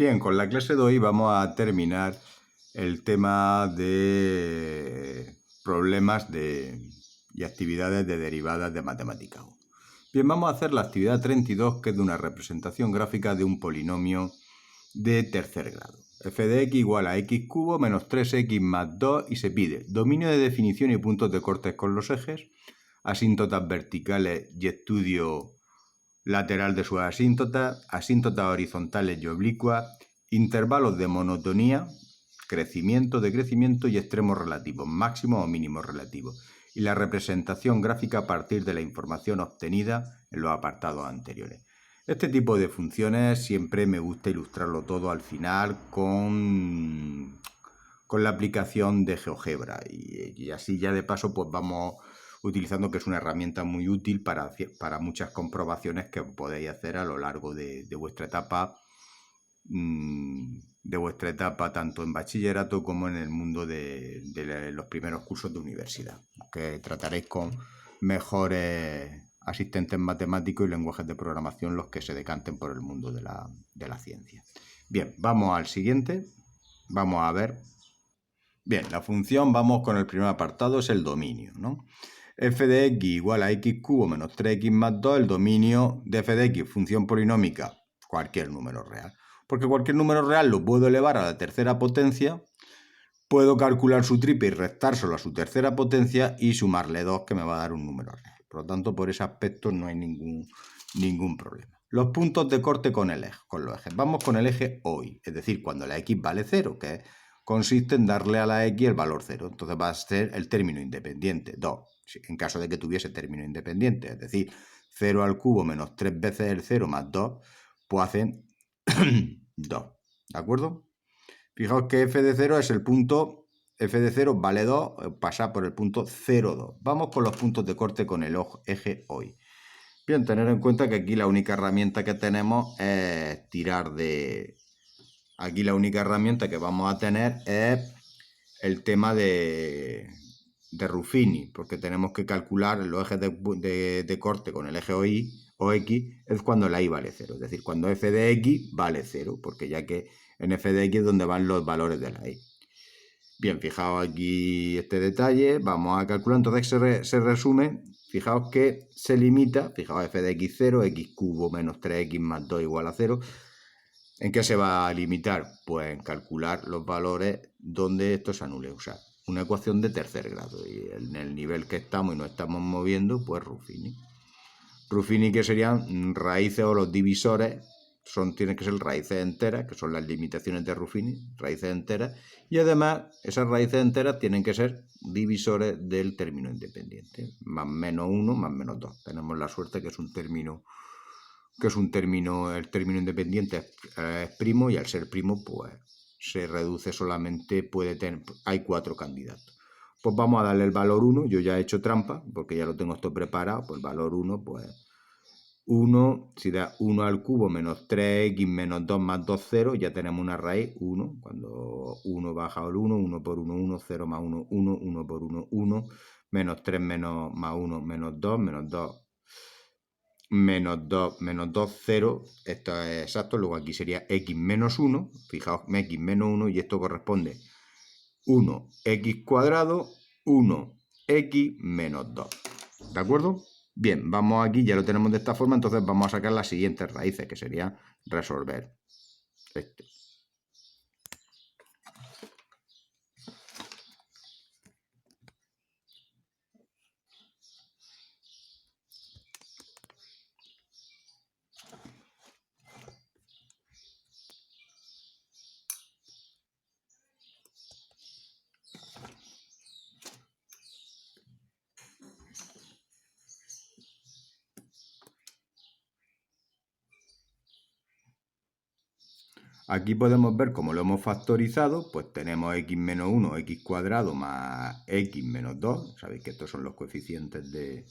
Bien, con la clase de hoy vamos a terminar el tema de problemas y actividades de derivadas de matemática 1. Bien, vamos a hacer la actividad 32, que es de una representación gráfica de un polinomio de tercer grado. F de x igual a x cubo menos 3x más 2 y se pide dominio de definición y puntos de cortes con los ejes, asíntotas verticales y estudio lateral de sus asíntotas, asíntotas horizontales y oblicuas, intervalos de monotonía, decrecimiento y extremos relativos, máximos o mínimos relativos, y la representación gráfica a partir de la información obtenida en los apartados anteriores. Este tipo de funciones siempre me gusta ilustrarlo todo al final con la aplicación de GeoGebra y así ya de paso pues vamos utilizando, que es una herramienta muy útil para muchas comprobaciones que podéis hacer a lo largo de vuestra etapa tanto en bachillerato como en el mundo de los primeros cursos de universidad, que trataréis con mejores asistentes matemáticos y lenguajes de programación los que se decanten por el mundo de la ciencia. Bien, vamos al siguiente. Vamos a ver. Bien, la función, vamos con el primer apartado, es el dominio, ¿no? F de x igual a x cubo menos 3x más 2, el dominio de f de x, función polinómica, cualquier número real. Porque cualquier número real lo puedo elevar a la tercera potencia, puedo calcular su triple y restárselo a su tercera potencia y sumarle 2, que me va a dar un número real. Por lo tanto, por ese aspecto no hay ningún problema. Los puntos de corte con los ejes. Vamos con el eje hoy, es decir, cuando la x vale 0, que consiste en darle a la x el valor 0. Entonces va a ser el término independiente, 2, en caso de que tuviese término independiente. Es decir, 0 al cubo menos 3 veces el 0 más 2, pues hacen 2. ¿De acuerdo? Fijaos que f de 0 es el punto, f de 0 vale 2, pasa por el punto 0, 2. Vamos con los puntos de corte con el eje hoy. Bien, tener en cuenta que aquí la única herramienta que tenemos es tirar de... Aquí la única herramienta que vamos a tener es el tema de Ruffini, porque tenemos que calcular los ejes de corte con el eje OY o X, es cuando la Y vale 0, es decir, cuando f de X vale 0, porque ya que en f de X es donde van los valores de la Y. Bien, fijaos aquí este detalle, vamos a calcular, entonces se resume, fijaos que se limita, fijaos f de x 0, x cubo menos 3x más 2 igual a 0. ¿En qué se va a limitar? Pues en calcular los valores donde esto se anule, o sea, una ecuación de tercer grado, y en el nivel que estamos y nos estamos moviendo, pues Ruffini. Ruffini, que serían raíces o los divisores, tienen que ser raíces enteras, que son las limitaciones de Ruffini, raíces enteras, y además esas raíces enteras tienen que ser divisores del término independiente, más menos 1, más menos 2. Tenemos la suerte que es un término, el término independiente es primo, y al ser primo, pues se reduce solamente, hay 4 candidatos. Pues vamos a darle el valor 1, yo ya he hecho trampa, porque ya lo tengo esto preparado, pues el valor 1, pues 1, si da 1 al cubo menos 3x menos 2 más 2, 0, ya tenemos una raíz, 1, cuando 1 baja al 1, 1 por 1, 1, 0 más 1, 1, 1 por 1, 1, menos 3 menos más 1, menos 2, menos 2, menos 2, 0, esto es exacto, luego aquí sería x menos 1, fijaos, x menos 1, y esto corresponde 1x cuadrado, 1x menos 2, ¿de acuerdo? Bien, vamos aquí, ya lo tenemos de esta forma, entonces vamos a sacar las siguientes raíces, que sería resolver esto. Aquí podemos ver cómo lo hemos factorizado, pues tenemos x menos 1, x cuadrado más x menos 2, sabéis que estos son los coeficientes de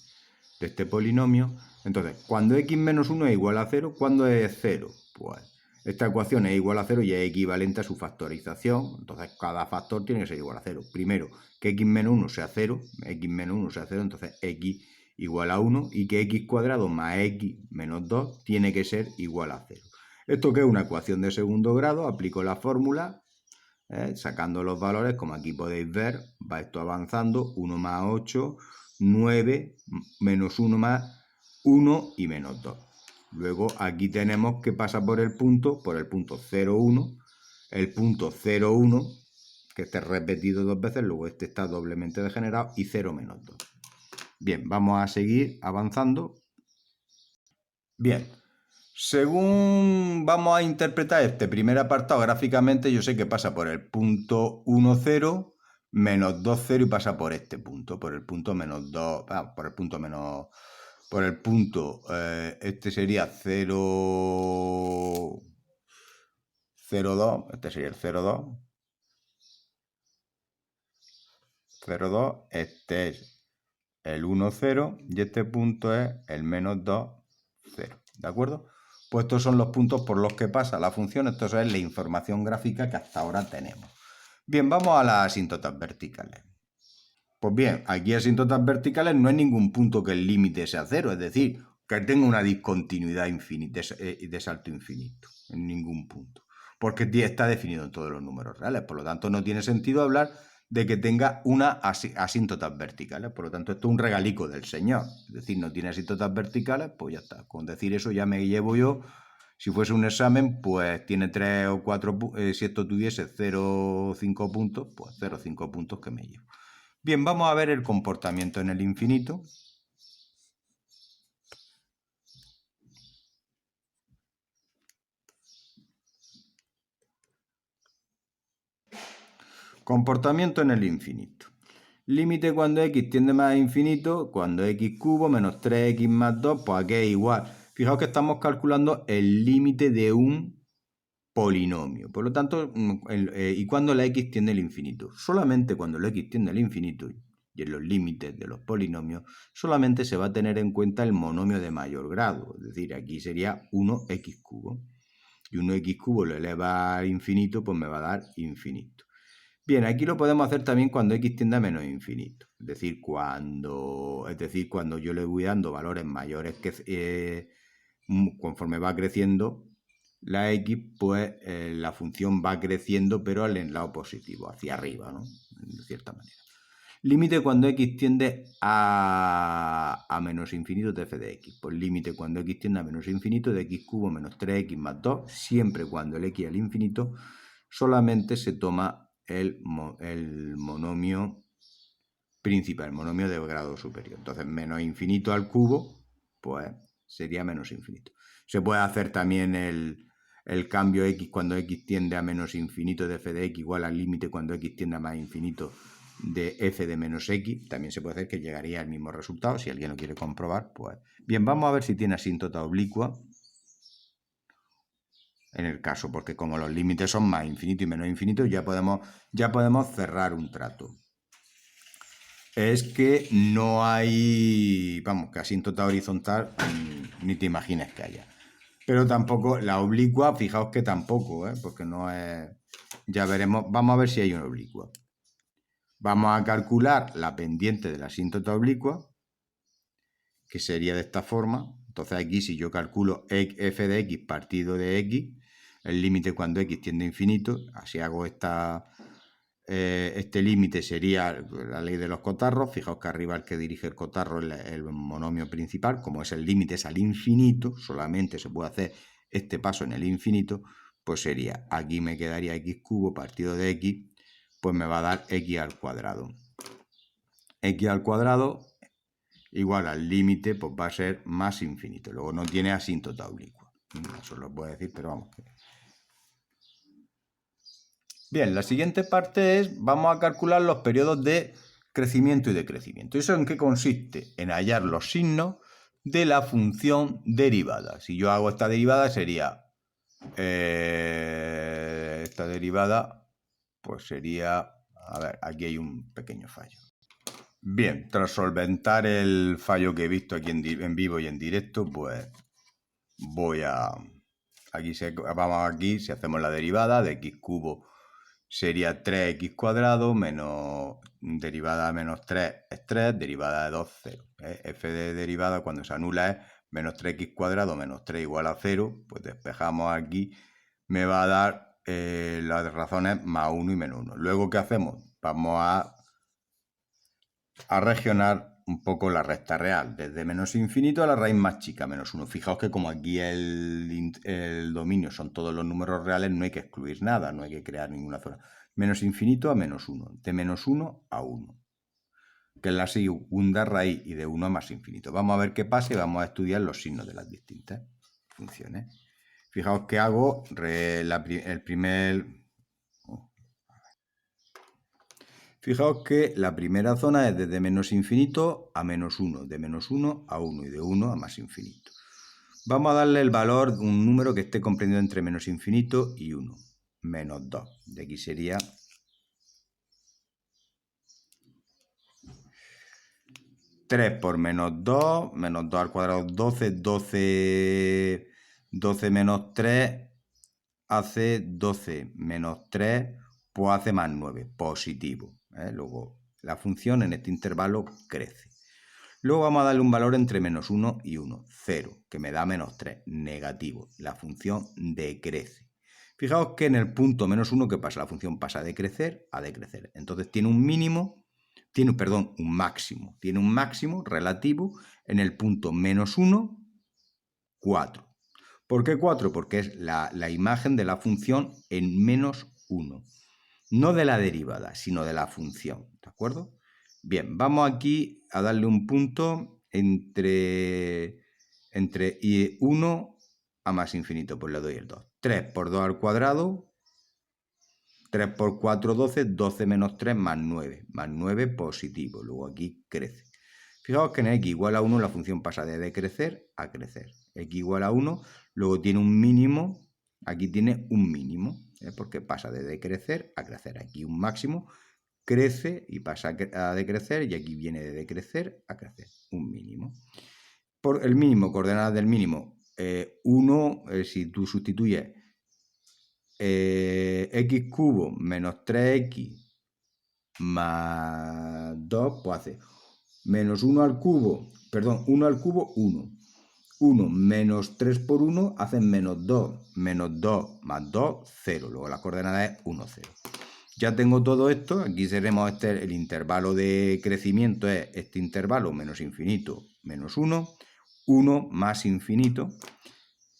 este polinomio. Entonces, cuando x menos 1 es igual a 0, ¿cuándo es 0? Pues esta ecuación es igual a 0 y es equivalente a su factorización, entonces cada factor tiene que ser igual a 0. Primero, que x menos 1 sea 0, entonces x igual a 1, y que x cuadrado más x menos 2 tiene que ser igual a 0. ¿Esto qué es? Una ecuación de segundo grado. Aplico la fórmula, sacando los valores, como aquí podéis ver, va esto avanzando, 1 más 8, 9, menos 1 más 1 y menos 2. Luego aquí tenemos que pasa por el punto 0,1, el punto 0,1, que esté repetido dos veces, luego este está doblemente degenerado, y 0 menos 2. Bien, vamos a seguir avanzando. Bien, según vamos a interpretar este primer apartado gráficamente, yo sé que pasa por el punto 1, 0, menos 2, 0 y pasa por este punto, por el punto menos 2, por el punto menos, por el punto, este sería 0, 0, 2, este sería el 0, 2, 0, 2, este es el 1, 0 y este punto es el menos 2, 0, ¿de acuerdo? Pues estos son los puntos por los que pasa la función, esto es la información gráfica que hasta ahora tenemos. Bien, vamos a las asíntotas verticales. Pues bien, aquí asíntotas verticales no hay ningún punto que el límite sea 0, es decir, que tenga una discontinuidad infinita, de salto infinito, en ningún punto, porque está definido en todos los números reales, por lo tanto no tiene sentido hablar de que tenga una asíntotas verticales, por lo tanto esto es un regalico del señor, es decir, no tiene asíntotas verticales, pues ya está, con decir eso ya me llevo yo. Si fuese un examen, pues tiene 3 o 4, si esto tuviese 0 o 5 puntos, pues 0 o 5 puntos que me llevo. Bien, vamos a ver el comportamiento en el infinito. Comportamiento en el infinito. Límite cuando x tiende más a infinito, cuando x cubo menos 3x más 2, pues aquí es igual. Fijaos que estamos calculando el límite de un polinomio. Por lo tanto, ¿y cuando la x tiende al infinito? Solamente cuando la x tiende al infinito, y en los límites de los polinomios, solamente se va a tener en cuenta el monomio de mayor grado. Es decir, aquí sería 1x cubo. Y 1x cubo lo eleva al infinito, pues me va a dar infinito. Bien, aquí lo podemos hacer también cuando x tiende a menos infinito. Es decir, cuando yo le voy dando valores mayores que conforme va creciendo la x, pues la función va creciendo, pero al lado positivo, hacia arriba, ¿no? De cierta manera. Límite cuando x tiende a menos infinito de f de x. Pues límite cuando x tiende a menos infinito de x cubo menos 3x más 2, siempre cuando el x al infinito, solamente se toma el monomio principal, el monomio de grado superior. Entonces, menos infinito al cubo, pues sería menos infinito. Se puede hacer también el cambio x cuando x tiende a menos infinito de f de x igual al límite cuando x tiende a más infinito de f de menos x. También se puede hacer que llegaría al mismo resultado. Si alguien lo quiere comprobar, pues bien, vamos a ver si tiene asíntota oblicua en el caso, porque como los límites son más infinito y menos infinito, ya podemos cerrar un trato. Es que no hay, vamos, que asíntota horizontal ni te imaginas que haya. Pero tampoco, la oblicua, fijaos que tampoco, porque no es, ya veremos, vamos a ver si hay una oblicua. Vamos a calcular la pendiente de la asíntota oblicua, que sería de esta forma. Entonces aquí si yo calculo f de x partido de x, el límite cuando x tiende a infinito, así hago este límite sería la ley de los cotarros. Fijaos que arriba el que dirige el cotarro es el monomio principal. Como es el límite es al infinito, solamente se puede hacer este paso en el infinito, pues sería, aquí me quedaría x cubo partido de x, pues me va a dar x al cuadrado. X al cuadrado igual al límite, pues va a ser más infinito. Luego no tiene asíntota oblicua. Eso lo puedo decir, pero vamos. Bien, la siguiente parte es, vamos a calcular los periodos de crecimiento y decrecimiento. ¿Y eso en qué consiste? En hallar los signos de la función derivada. Si yo hago esta derivada sería, esta derivada, pues sería, a ver, aquí hay un pequeño fallo. Bien, tras solventar el fallo que he visto aquí en vivo y en directo, pues voy a, vamos aquí, si hacemos la derivada de x cubo sería 3x cuadrado menos derivada de menos 3 es 3, derivada de 2, 0. F de derivada cuando se anula es Menos 3x cuadrado menos 3 igual a 0, pues despejamos aquí, me va a dar las razones más 1 y menos 1. Luego, ¿qué hacemos? Vamos a regionar un poco la recta real, desde menos infinito a la raíz más chica, menos 1. Fijaos que como aquí el dominio son todos los números reales, no hay que excluir nada, no hay que crear ninguna zona. Menos infinito a menos 1, de menos 1 a 1, que es la segunda raíz, y de 1 a más infinito. Vamos a ver qué pasa y vamos a estudiar los signos de las distintas funciones. Fijaos que hago el primer... Fijaos que la primera zona es desde menos infinito a menos 1, de menos 1 a 1 y de 1 a más infinito. Vamos a darle el valor, un número que esté comprendido entre menos infinito y 1, menos 2. De aquí sería 3 por menos 2 al cuadrado 12, 12 menos 3 hace 12 menos 3, pues hace más 9, positivo. Luego la función en este intervalo crece. Luego vamos a darle un valor entre menos 1 y 1, 0, que me da menos 3, negativo. La función decrece. Fijaos que en el punto menos 1, ¿qué pasa? La función pasa de crecer a decrecer. Entonces tiene un mínimo, un máximo. Tiene un máximo relativo en el punto menos 1, 4. ¿Por qué 4? Porque es la imagen de la función en menos 1. No de la derivada, sino de la función. ¿De acuerdo? Bien, vamos aquí a darle un punto entre 1 a más infinito, pues le doy el 2. 3 por 2 al cuadrado, 3 por 4, 12, 12 menos 3 más 9. Más 9 positivo, luego aquí crece. Fijaos que en x igual a 1 la función pasa de decrecer a crecer. X igual a 1, luego tiene un mínimo, aquí tiene un mínimo, porque pasa de decrecer a crecer. Aquí un máximo, crece y pasa a decrecer, y aquí viene de decrecer a crecer, un mínimo. Por el mínimo, coordenadas del mínimo, 1, si tú sustituyes x cubo menos 3x más 2, pues hace menos 1 al cubo, 1. 1 menos 3 por 1 hacen menos 2. Menos 2 más 2, 0. Luego la coordenada es 1, 0. Ya tengo todo esto. Aquí seremos el intervalo de crecimiento es este intervalo, menos infinito, menos 1, 1 más infinito.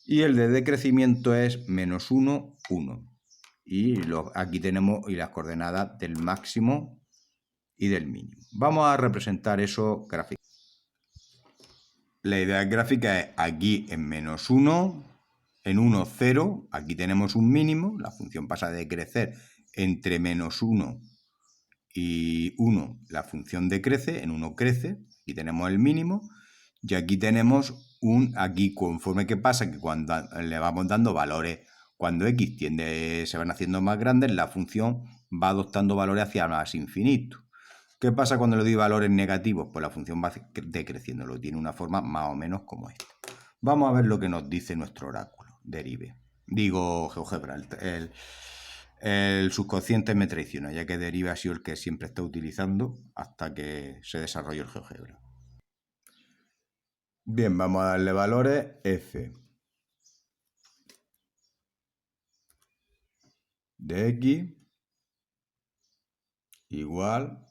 Y el de decrecimiento es menos 1, 1. Y aquí tenemos las coordenadas del máximo y del mínimo. Vamos a representar eso gráficamente. La idea gráfica es aquí en menos 1, en 1, 0, aquí tenemos un mínimo, la función pasa de crecer entre menos 1 y 1, la función decrece, en 1 crece, aquí tenemos el mínimo, y aquí tenemos aquí conforme que pasa, que cuando le vamos dando valores, cuando x se van haciendo más grandes, la función va adoptando valores hacia más infinito. ¿Qué pasa cuando le doy valores negativos? Pues la función va decreciendo, lo tiene una forma más o menos como esta. Vamos a ver lo que nos dice nuestro oráculo, Derive. Digo, GeoGebra, el subconsciente me traiciona, ya que Derive ha sido el que siempre está utilizando hasta que se desarrolló el GeoGebra. Bien, vamos a darle valores f de x igual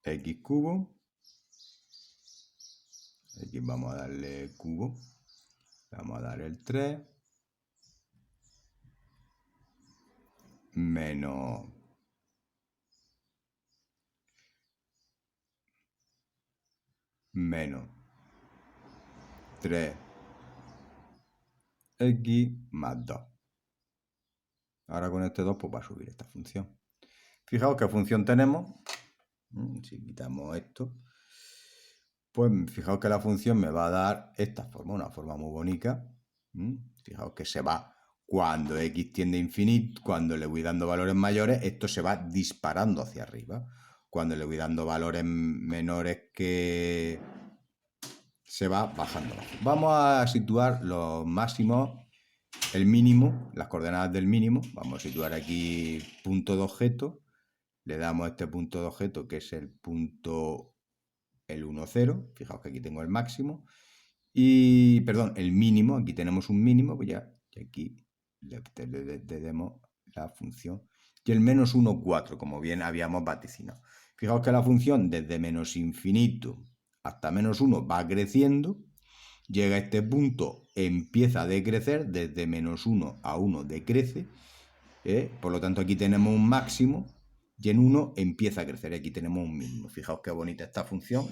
x cubo, x vamos a darle cubo, vamos a dar el 3, menos 3x más 2. Ahora con este 2 pues va a subir esta función. Fijaos qué función tenemos. Si quitamos esto, pues fijaos que la función me va a dar esta forma, una forma muy bonita. Fijaos que se va, cuando x tiende a infinito, cuando le voy dando valores mayores, esto se va disparando hacia arriba. Cuando le voy dando valores menores, que se va bajando. Vamos a situar los máximos, el mínimo, las coordenadas del mínimo. Vamos a situar aquí punto de objeto. Le damos este punto de objeto, que es el punto el 1, 0. Fijaos que aquí tengo el máximo. Y, perdón, el mínimo. Aquí tenemos un mínimo. Pues ya, y aquí le demos la función. Y el menos 1, 4, como bien habíamos vaticinado. Fijaos que la función desde menos infinito hasta menos 1 va creciendo. Llega a este punto, empieza a decrecer, desde menos 1 a 1 decrece. Por lo tanto, aquí tenemos un máximo y en 1 empieza a crecer. Aquí tenemos un mínimo. Fijaos qué bonita esta función,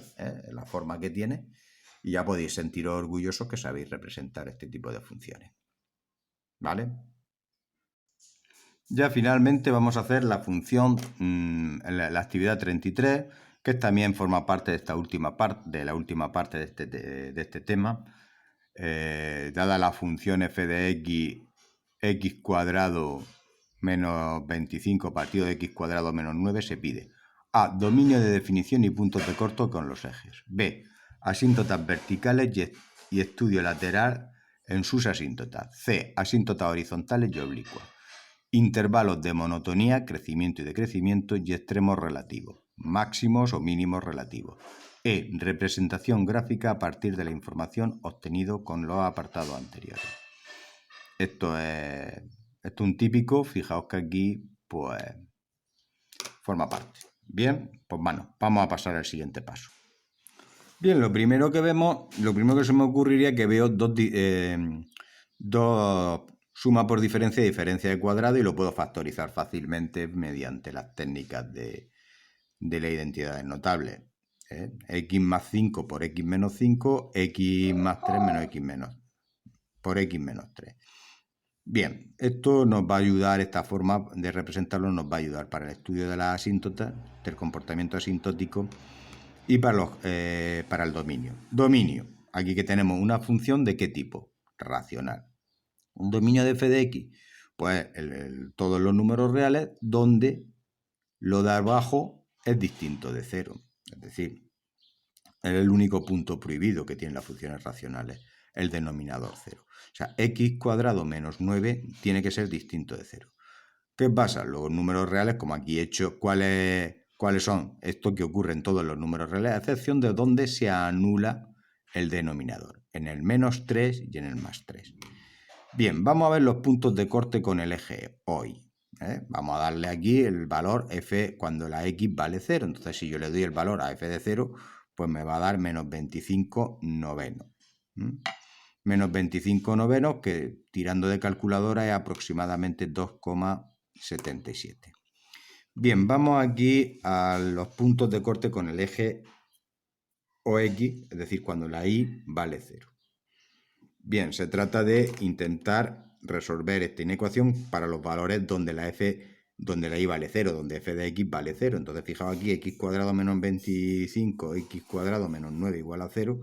la forma que tiene, y ya podéis sentiros orgullosos que sabéis representar este tipo de funciones. ¿Vale? Ya finalmente vamos a hacer la función, la actividad 33, que también forma parte de esta última parte, de la última parte de este tema. Dada la función f de x cuadrado menos 25 partido de x cuadrado menos 9, se pide a. Dominio de definición y puntos de corte con los ejes. B. Asíntotas verticales y estudio lateral en sus asíntotas. C. Asíntotas horizontales y oblicuas. Intervalos de monotonía, crecimiento y decrecimiento y extremos relativos, máximos o mínimos relativos. E. Representación gráfica a partir de la información obtenido con los apartados anteriores. Esto es un típico, fijaos que aquí pues forma parte. Bien, pues bueno, vamos a pasar al siguiente paso. Bien, lo primero que se me ocurriría es que veo dos sumas por diferencia y diferencia de cuadrado y lo puedo factorizar fácilmente mediante las técnicas de la identidad notable. X más 5 por X menos 5, X más 3 menos X menos, por X menos 3. Bien, esto nos va a ayudar, esta forma de representarlo nos va a ayudar para el estudio de la asíntota, del comportamiento asintótico y para el dominio. Dominio, aquí que tenemos una función de qué tipo, racional. Un dominio de f de x, pues todos los números reales donde lo de abajo es distinto de 0. Es decir, es el único punto prohibido que tienen las funciones racionales, el denominador 0. O sea, x cuadrado menos 9 tiene que ser distinto de 0. ¿Qué pasa? Los números reales, como aquí he hecho, ¿cuáles son? Esto que ocurre en todos los números reales, a excepción de donde se anula el denominador, en el menos 3 y en el más 3. Bien, vamos a ver los puntos de corte con el eje hoy. Vamos a darle aquí el valor f cuando la x vale 0. Entonces, si yo le doy el valor a f de 0, pues me va a dar menos 25 novenos. Menos 25 novenos, que tirando de calculadora es aproximadamente 2,77. Bien, vamos aquí a los puntos de corte con el eje OX, es decir, cuando la y vale 0. Bien, se trata de intentar resolver esta inecuación para los valores donde la y vale 0, donde f de x vale 0. Entonces, fijaos aquí, x cuadrado menos 25, x cuadrado menos 9 igual a 0,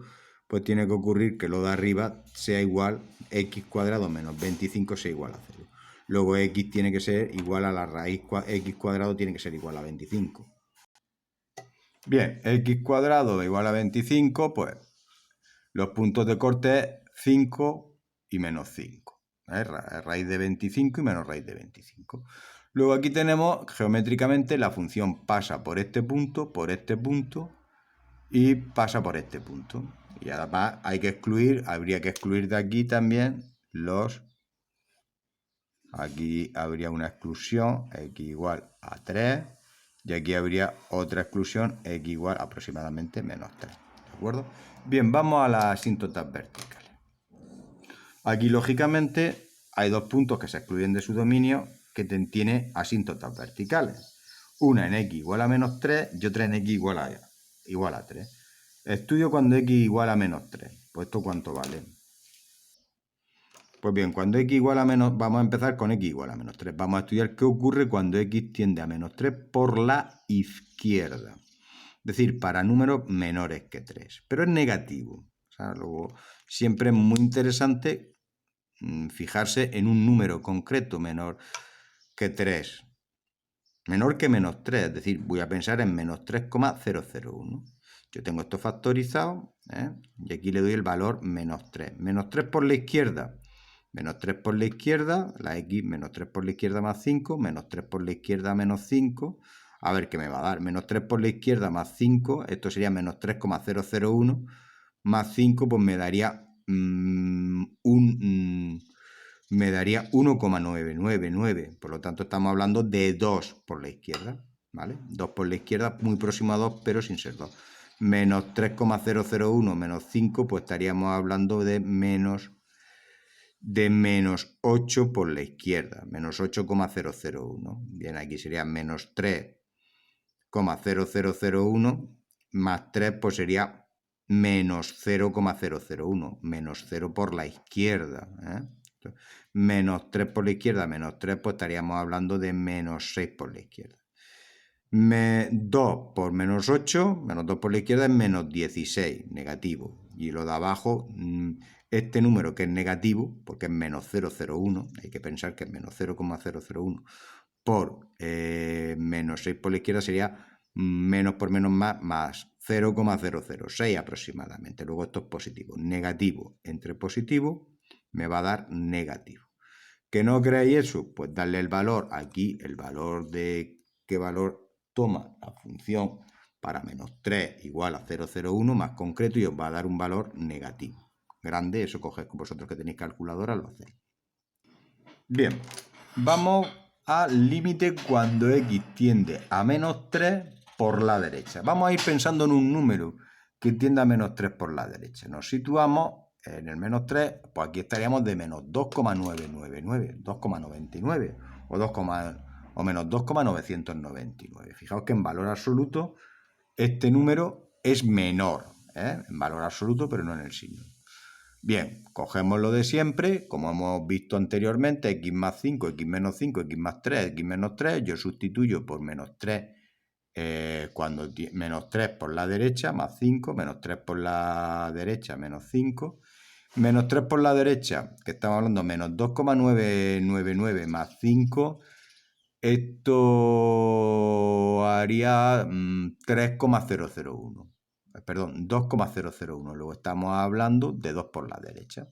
pues tiene que ocurrir que lo de arriba sea igual, x cuadrado menos 25 sea igual a 0. Luego x tiene que ser igual a la raíz, x cuadrado tiene que ser igual a 25. Bien, x cuadrado igual a 25, pues los puntos de corte es 5 y menos 5. Raíz de 25 y menos raíz de 25. Luego aquí tenemos geométricamente la función pasa por este punto y pasa por este punto. Y además habría que excluir de aquí también aquí habría una exclusión, x igual a 3, y aquí habría otra exclusión, x igual a aproximadamente menos 3. ¿De acuerdo? Bien, vamos a las asíntotas verticales. Aquí, lógicamente, hay dos puntos que se excluyen de su dominio que tiene asíntotas verticales. Una en x igual a menos 3 y otra en x igual a 3. Estudio cuando x igual a menos 3. Pues esto ¿cuánto vale? Pues bien, cuando x igual a menos, vamos a empezar con x igual a menos 3. Vamos a estudiar qué ocurre cuando x tiende a menos 3 por la izquierda. Es decir, para números menores que 3. Pero es negativo. O sea, luego, siempre es muy interesante fijarse en un número concreto menor que 3. Menor que menos 3. Es decir, voy a pensar en menos 3,001. Yo tengo esto factorizado, y aquí le doy el valor menos 3. Menos 3 por la izquierda. Menos 3 por la izquierda, la x, menos 3 por la izquierda más 5, menos 3 por la izquierda menos 5. a ver qué me va a dar. Menos 3 por la izquierda más 5, esto sería menos 3,001 más 5, pues me daría me daría 1,999. Por lo tanto, estamos hablando de 2 por la izquierda, ¿vale? 2 por la izquierda, muy próximo a 2, pero sin ser 2. Menos 3,001 menos 5, pues estaríamos hablando de menos 8 por la izquierda, menos 8,001. Bien, aquí sería menos 3,0001 más 3, pues sería menos 0,001, menos 0 por la izquierda. Menos 3 por la izquierda, menos 3, pues estaríamos hablando de menos 6 por la izquierda. 2 por menos 8, menos 2 por la izquierda es menos 16, negativo. Y lo de abajo, este número que es negativo, porque es menos 0,01, hay que pensar que es menos 0,001 por menos 6 por la izquierda sería menos por menos más 0,006 aproximadamente. Luego esto es positivo. Negativo entre positivo me va a dar negativo. ¿Que no creáis eso? Pues darle el valor aquí, el valor de qué valor toma la función para menos 3 igual a 0,01 más concreto y os va a dar un valor negativo. Grande, eso cogéis vosotros que tenéis calculadora, lo hacéis. Bien, vamos al límite cuando x tiende a menos 3 por la derecha. Vamos a ir pensando en un número que tiende a menos 3 por la derecha. Nos situamos en el menos 3, pues aquí estaríamos de menos 2,999, 2,99 o menos 2,999. Fijaos que en valor absoluto este número es menor, en valor absoluto, pero no en el signo. Bien, cogemos lo de siempre, como hemos visto anteriormente, x más 5, x menos 5, x más 3, x menos 3, yo sustituyo por menos 3, cuando menos 3 por la derecha, más 5, menos 3 por la derecha, menos 5, menos 3 por la derecha, que estamos hablando, menos 2,999 más 5, esto haría 3,001. Perdón, 2,001. Luego estamos hablando de 2 por la derecha.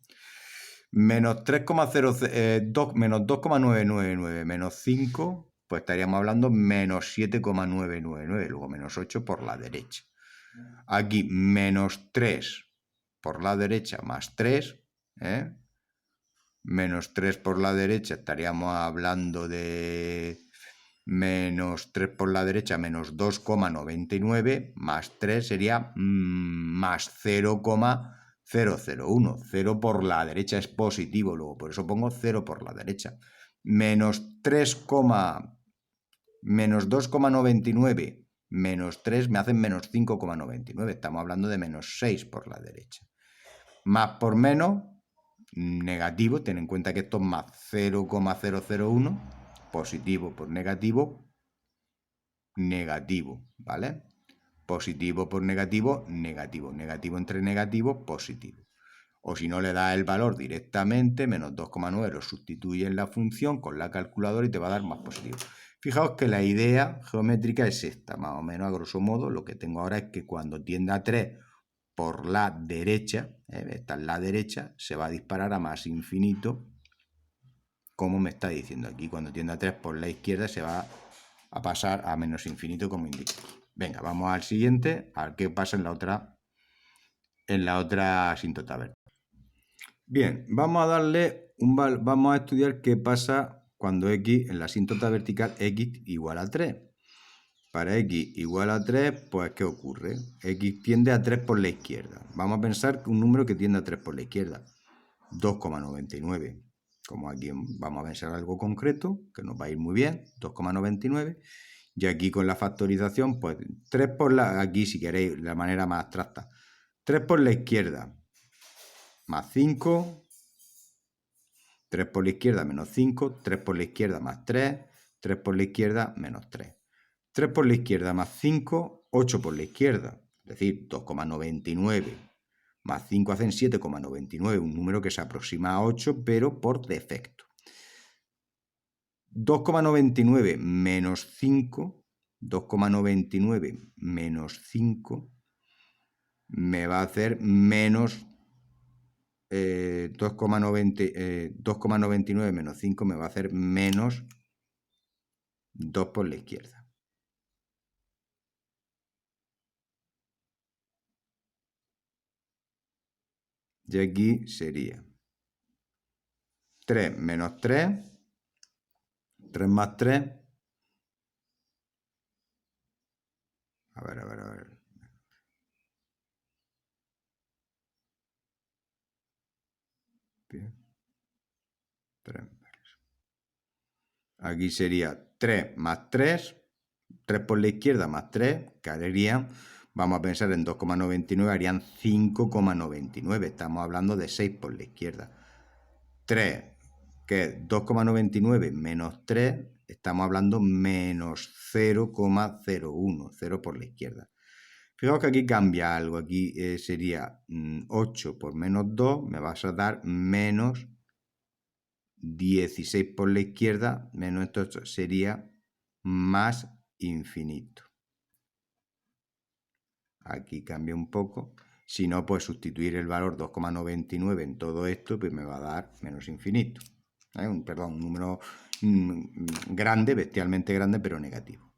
Menos 2,999 menos 5, pues estaríamos hablando menos 7,999. Luego menos 8 por la derecha. Aquí menos 3 por la derecha más 3. Menos 3 por la derecha estaríamos hablando de menos 3 por la derecha, menos 2,99, más 3 sería más 0,001. 0 por la derecha es positivo, luego por eso pongo 0 por la derecha. Menos 2,99 menos 3 me hacen menos 5,99. Estamos hablando de menos 6 por la derecha. Más por menos, negativo. Ten en cuenta que esto es más 0,001. Positivo por negativo, negativo, ¿vale? Positivo por negativo, negativo. Negativo entre negativo, positivo. O si no le das el valor directamente, menos 2,9 lo sustituye en la función con la calculadora y te va a dar más positivo. Fijaos que la idea geométrica es esta, más o menos a grosso modo. Lo que tengo ahora es que cuando tienda a 3 por la derecha, esta es la derecha, se va a disparar a más infinito, como me está diciendo aquí. Cuando tienda a 3 por la izquierda se va a pasar a menos infinito, como indica. Venga, vamos al siguiente, a ver qué pasa en la otra asíntota vertical. Bien, vamos a darle vamos a estudiar qué pasa cuando x en la asíntota vertical x igual a 3. Para x igual a 3, pues ¿qué ocurre? X tiende a 3 por la izquierda. Vamos a pensar que un número que tiende a 3 por la izquierda. 2,99. Como aquí vamos a pensar algo concreto, que nos va a ir muy bien, 2,99. Y aquí con la factorización, pues 3 por la... Aquí si queréis, la manera más abstracta. 3 por la izquierda, más 5. 3 por la izquierda, menos 5. 3 por la izquierda, más 3. 3 por la izquierda, menos 3. 3 por la izquierda más 5, 8 por la izquierda, es decir, 2,99 más 5 hacen 7,99, un número que se aproxima a 8, pero por defecto. 2,99 menos 5, 2,99 menos 5 me va a hacer menos 2,99 menos 5 me va a hacer menos 2 por la izquierda. Y aquí sería 3 menos 3, 3 más 3. A ver. Bien. 3. Aquí sería 3 más 3, 3 por la izquierda más 3, que harían, vamos a pensar en 2,99, harían 5,99. Estamos hablando de 6 por la izquierda. 3, que es 2,99 menos 3, estamos hablando menos 0,01, 0 por la izquierda. Fijaos que aquí cambia algo, aquí sería 8 por menos 2, me vas a dar menos 16 por la izquierda, menos esto sería más infinito. Aquí cambia un poco. Si no, pues sustituir el valor 2,99 en todo esto, pues me va a dar menos infinito. Un número grande, bestialmente grande, pero negativo.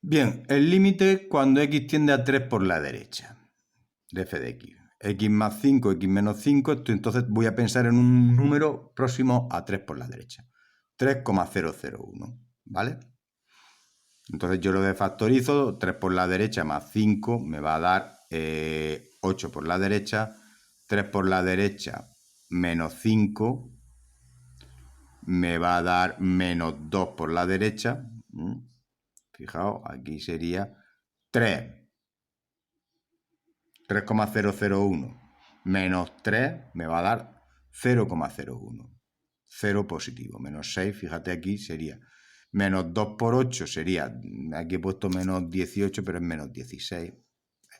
Bien, el límite cuando x tiende a 3 por la derecha de f de x. X más 5, x menos 5, entonces voy a pensar en un número próximo a 3 por la derecha. 3,001, ¿vale? Entonces yo lo defactorizo, 3 por la derecha más 5 me va a dar 8 por la derecha, 3 por la derecha menos 5 me va a dar menos 2 por la derecha. Fijaos, aquí sería 3,001 menos 3 me va a dar 0,01. 0 positivo. Menos 6, fíjate aquí, sería menos 2 por 8 sería, aquí he puesto menos 18, pero es menos 16.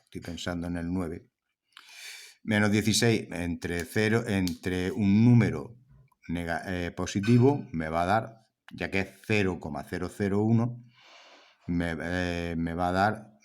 Estoy pensando en el 9. Menos 16 entre un número positivo me va a dar, ya que es 0,001, me va a dar